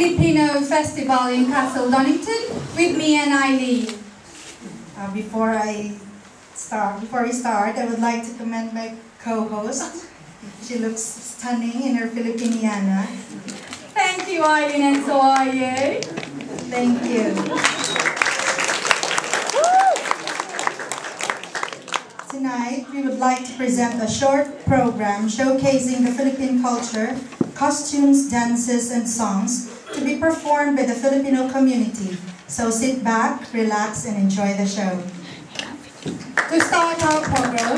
Filipino festival in Castle Donington with me and Eileen. Before we start, I would like to commend my co-host. She looks stunning in her Filipiniana. Thank you, Eileen, and so are you. Thank you. Tonight, we would like to present a short program showcasing the Philippine culture, costumes, dances, and songs to be performed by the Filipino community. So sit back, relax, and enjoy the show. To start our program,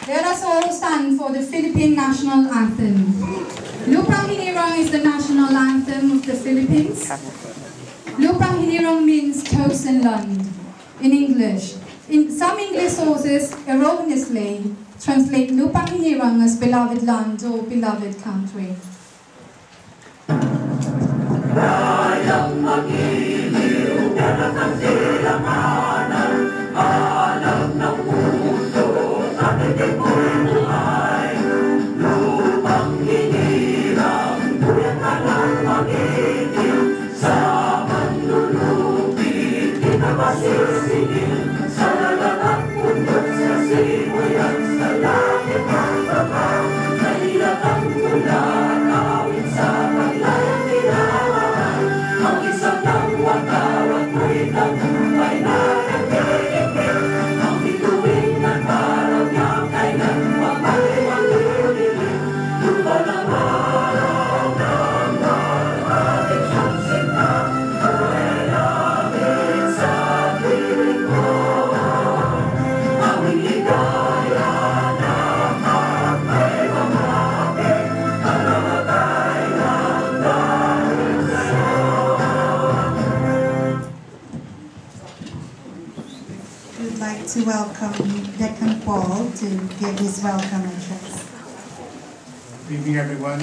let us all stand for the Philippine National Anthem. Lupang Hinirang is the national anthem of the Philippines. Lupang Hinirang means chosen land in English. Some English sources erroneously translate Lupang Hinirang as beloved land or beloved country. Kayang mag-iliw, meron ng silanganan, alam ng mundo, at hindi mo'y buhay. Lupang hinirang, buyan ka lang mag-iliw, sa manlulupit, di ka masisingin, sa lalat pundok sa simuyan, sa langit ang babaw, nailat ang ulan, awit sa paglayang kinahaman, ang isang ng watawat mo'y tagumpay na nagtitigil, ang bituin ng paraw niyang kailan pamaliwang lulilim, lupa ng araw ng ating siyang sinta, buhay namin sa piling mo, aming ligaya ng harap ay mamapit, ang namatay ng dahil sa'yo. We would like to welcome Deacon Paul to give his welcome address. Good evening, everyone.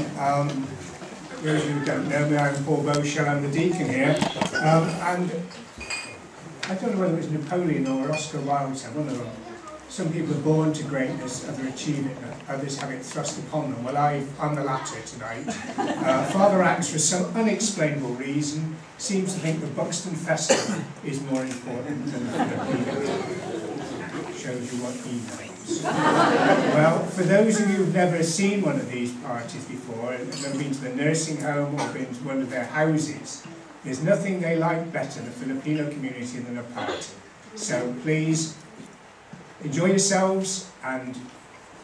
Those of you who don't know me, I'm Paul Beauchel, I'm the deacon here. And I don't know whether it's Napoleon or Oscar Wilde said, one of them. Some people are born to greatness, others achieve it, others have it thrust upon them. Well, I'm the latter tonight. Father Axe, for some unexplainable reason, seems to think the Buxton Festival is more important than the Filipino. Shows you what he knows. Well, for those of you who've never seen one of these parties before, and never been to the nursing home or been to one of their houses, there's nothing they like better, the Filipino community, than a party. So please, enjoy yourselves, and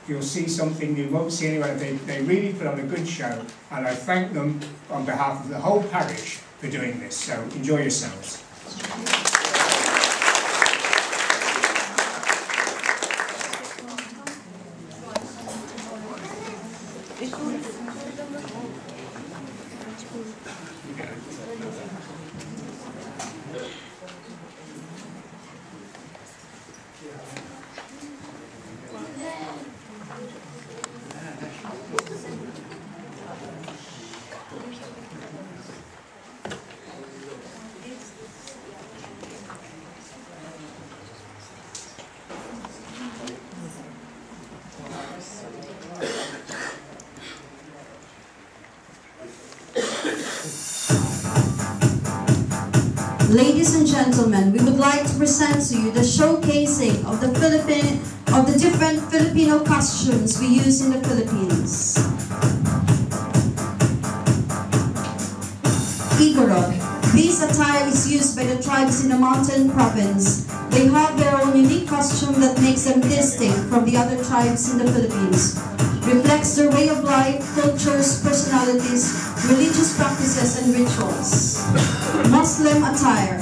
you'll see something you won't see anywhere. They really put on a good show, and I thank them on behalf of the whole parish for doing this. So enjoy yourselves. Ladies and gentlemen, we would like to present to you the showcasing of the different Filipino costumes we use in the Philippines. Igorot. This attire is used by the tribes in the mountain province. They have their own unique costume that makes them distinct from the other tribes in the Philippines. Reflects their way of life, cultures, personalities, religious practices, and rituals. Muslim attire.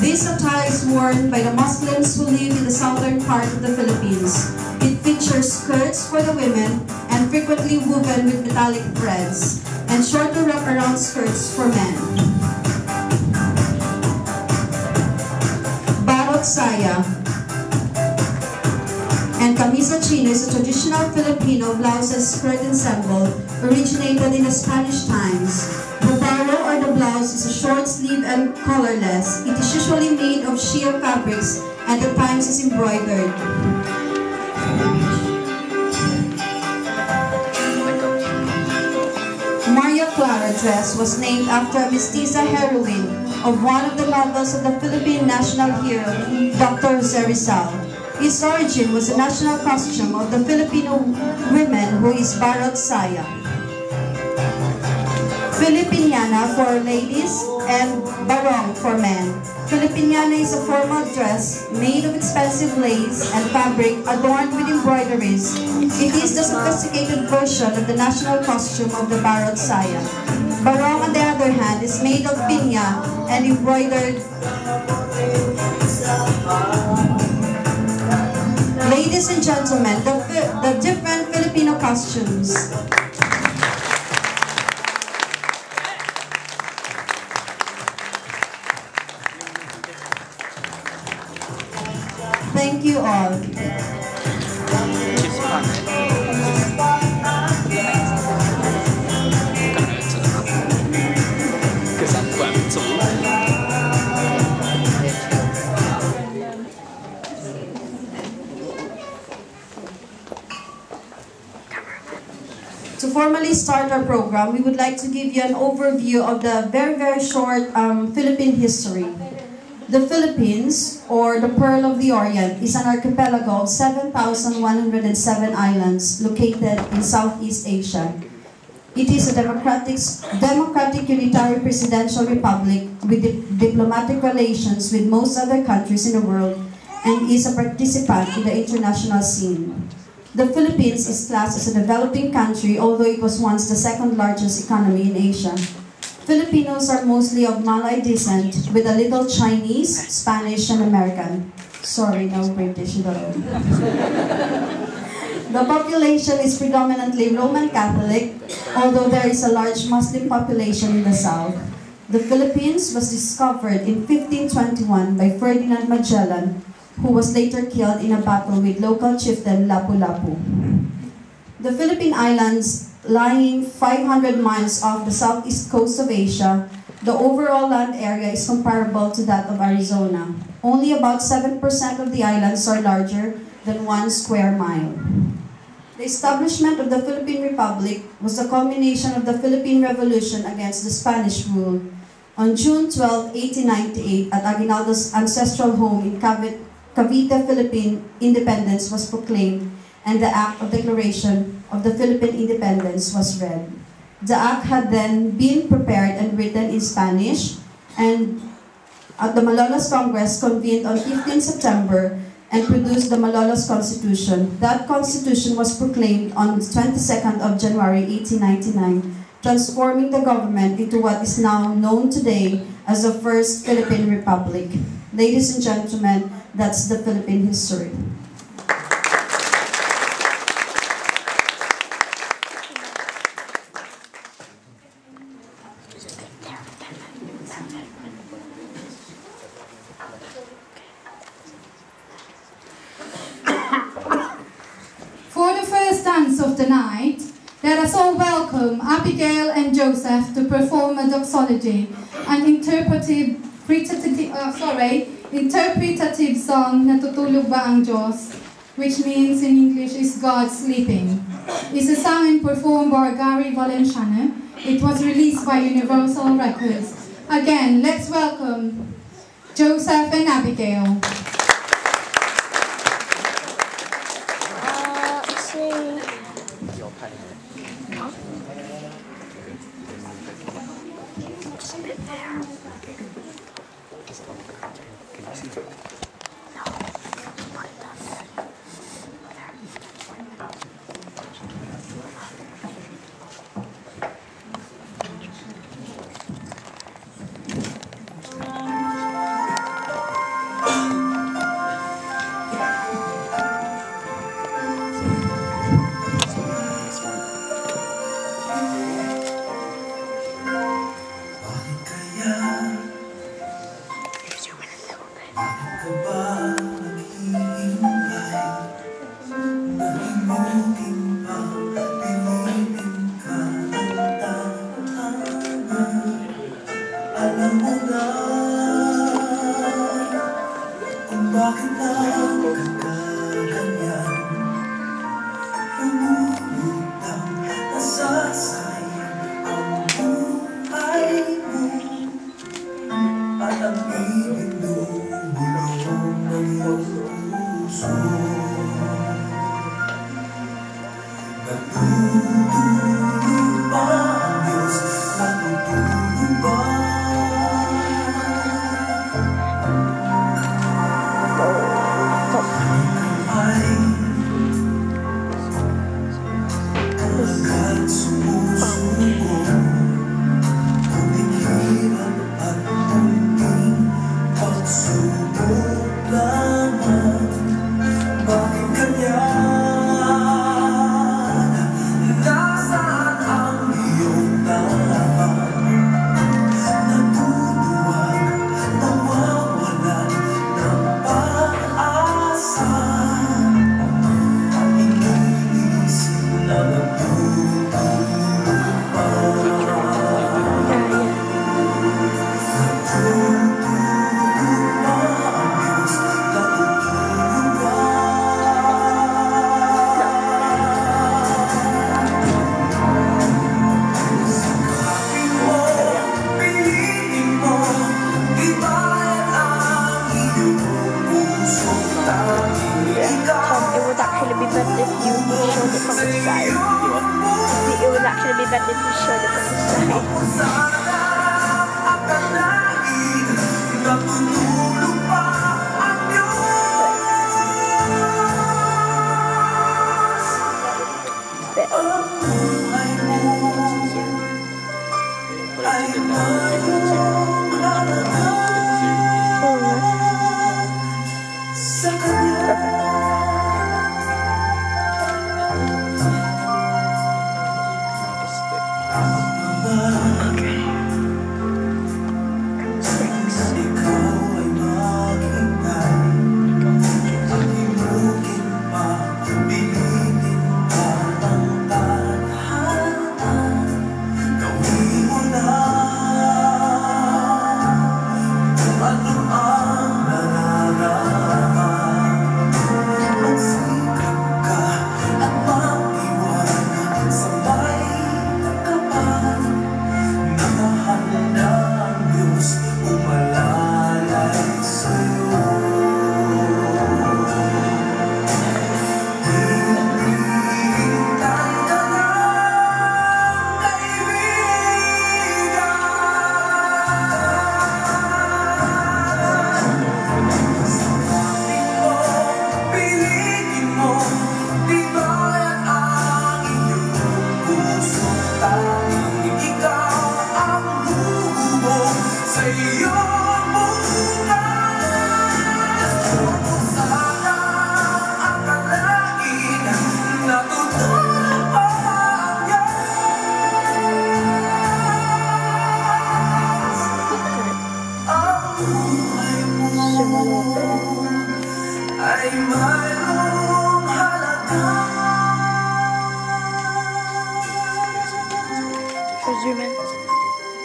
This attire is worn by the Muslims who live in the southern part of the Philippines. It features skirts for the women and frequently woven with metallic threads, and shorter wraparound skirts for men. Barot saya and camisa chino is a traditional Filipino blouse and skirt ensemble originated in the Spanish times. The baro or the blouse is a short sleeve and collarless. It is usually made of sheer fabrics and at times is embroidered. Maria Clara dress was named after a mestiza heroine of one of the novels of the Philippine national hero, Dr. Jose Rizal. Its origin was the national costume of the Filipino women, who is barot saya. Filipiniana for ladies and barong for men. Filipiniana is a formal dress made of expensive lace and fabric adorned with embroideries. It is the sophisticated version of the national costume of the barot saya. Barong, on the other hand, is made of pinya and embroidered. Ladies and gentlemen, the different Filipino costumes. Thank you all. To formally start our program, we would like to give you an overview of the very short Philippine history. The Philippines, or the Pearl of the Orient, is an archipelago of 7,107 islands located in Southeast Asia. It is a democratic unitary presidential republic with diplomatic relations with most other countries in the world and is a participant in the international scene. The Philippines is classed as a developing country, although it was once the second largest economy in Asia. Filipinos are mostly of Malay descent, with a little Chinese, Spanish, and American. Sorry, no British at all. The population is predominantly Roman Catholic, although there is a large Muslim population in the south. The Philippines was discovered in 1521 by Ferdinand Magellan, who was later killed in a battle with local chieftain Lapu-Lapu. The Philippine Islands, lying 500 miles off the southeast coast of Asia, the overall land area is comparable to that of Arizona. Only about 7% of the islands are larger than 1 square mile. The establishment of the Philippine Republic was the culmination of the Philippine Revolution against the Spanish rule. On June 12, 1898, at Aguinaldo's ancestral home in Cavite, Philippine independence was proclaimed, and the Act of Declaration of the Philippine Independence was read. The act had then been prepared and written in Spanish, and at the Malolos Congress convened on 15 September and produced the Malolos Constitution. That constitution was proclaimed on the 22nd of January 1899, transforming the government into what is now known today as the First Philippine Republic. Ladies and gentlemen, that's the Philippine history. For the first dance of the night, let us all welcome Abigail and Joseph to perform a doxology, an interpretative song, Natutulog ba ang Diyos, which means in English is God sleeping. It's a song and performed by Gary Valenciano. It was released by Universal Records. Again, let's welcome Joseph and Abigail. forgot that you showed it on the side.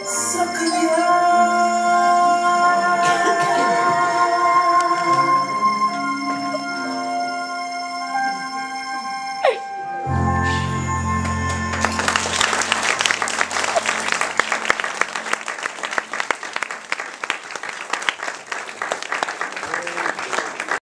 Sa kanya